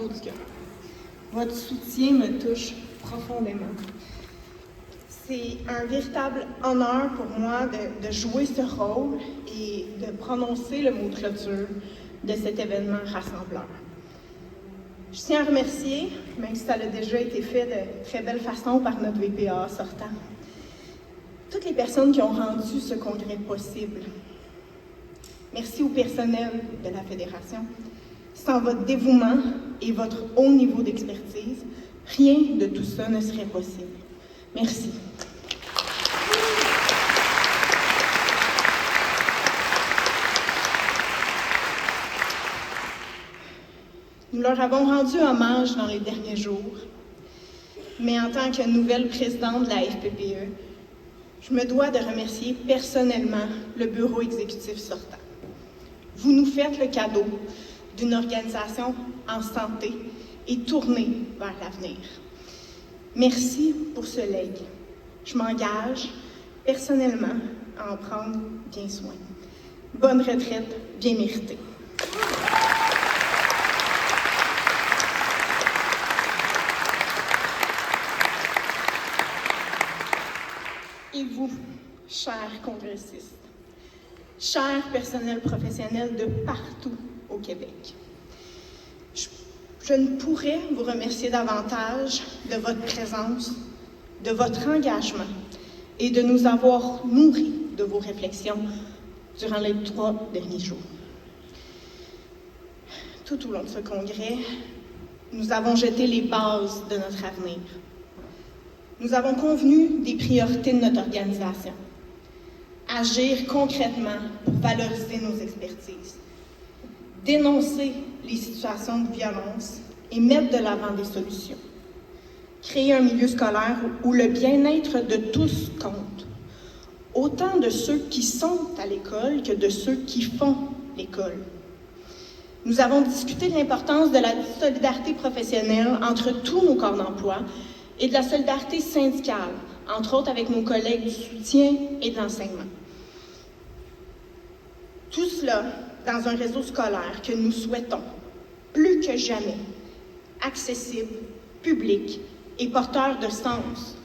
fond du cœur. Votre soutien me touche profondément. C'est un véritable honneur pour moi de jouer ce rôle et de prononcer le mot de clôture de cet événement rassembleur. Je tiens à remercier, même si ça a déjà été fait de très belle façon par notre VPA sortant, toutes les personnes qui ont rendu ce congrès possible. Merci au personnel de la Fédération. Sans votre dévouement et votre haut niveau d'expertise, rien de tout ça ne serait possible. Merci. Nous leur avons rendu hommage dans les derniers jours, mais en tant que nouvelle présidente de la FPPE, je me dois de remercier personnellement le bureau exécutif sortant. Vous nous faites le cadeau d'une organisation en santé et tournée vers l'avenir. Merci pour ce legs. Je m'engage personnellement à en prendre bien soin. Bonne retraite, bien méritée. Et vous, chers congressistes, chers personnels professionnels de partout au Québec, je ne pourrais vous remercier davantage de votre présence, de votre engagement et de nous avoir nourris de vos réflexions durant les 3 derniers jours. Tout au long de ce congrès, nous avons jeté les bases de notre avenir. Nous avons convenu des priorités de notre organisation. Agir concrètement pour valoriser nos expertises. Dénoncer les situations de violence et mettre de l'avant des solutions. Créer un milieu scolaire où le bien-être de tous compte. Autant de ceux qui sont à l'école que de ceux qui font l'école. Nous avons discuté de l'importance de la solidarité professionnelle entre tous nos corps d'emploi et de la solidarité syndicale, entre autres avec nos collègues du soutien et de l'enseignement. Tout cela dans un réseau scolaire que nous souhaitons, plus que jamais, accessible, public et porteur de sens,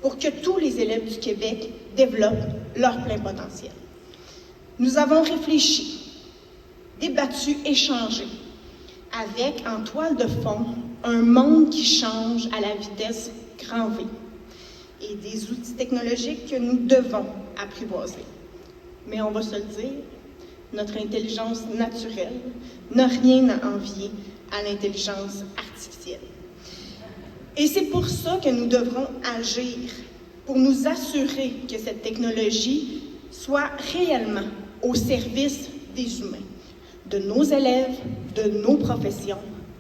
pour que tous les élèves du Québec développent leur plein potentiel. Nous avons réfléchi, débattu, échangé, avec en toile de fond un monde qui change à la vitesse grand V et des outils technologiques que nous devons apprivoiser. Mais on va se le dire, notre intelligence naturelle n'a rien à envier à l'intelligence artificielle. Et c'est pour ça que nous devrons agir, pour nous assurer que cette technologie soit réellement au service des humains, de nos élèves, de nos professions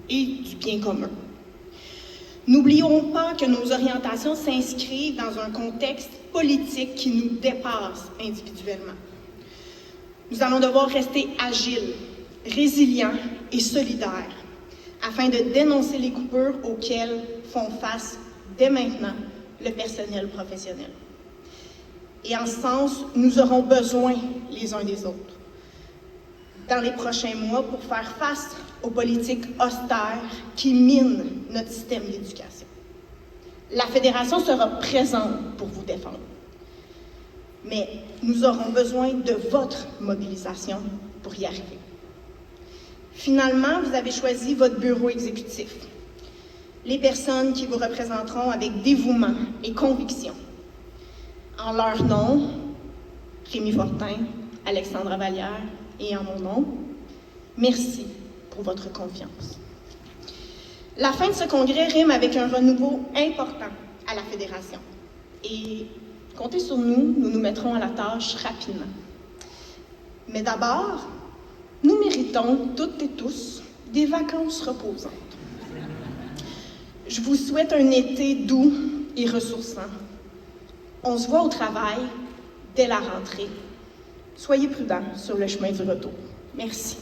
et du bien commun. N'oublions pas que nos orientations s'inscrivent dans un contexte politique qui nous dépasse individuellement. Nous allons devoir rester agiles, résilients et solidaires afin de dénoncer les coupures auxquelles font face dès maintenant le personnel professionnel. Et en ce sens, nous aurons besoin les uns des autres dans les prochains mois pour faire face aux politiques austères qui minent notre système d'éducation. La Fédération sera présente pour vous défendre. Mais nous aurons besoin de votre mobilisation pour y arriver. Finalement, vous avez choisi votre bureau exécutif, les personnes qui vous représenteront avec dévouement et conviction. En leur nom, Rémi Fortin, Alexandra Vallière et en mon nom, merci pour votre confiance. La fin de ce congrès rime avec un renouveau important à la Fédération. Et comptez sur nous, nous nous mettrons à la tâche rapidement. Mais d'abord, nous méritons toutes et tous des vacances reposantes. Je vous souhaite un été doux et ressourçant. On se voit au travail dès la rentrée. Soyez prudents sur le chemin du retour. Merci.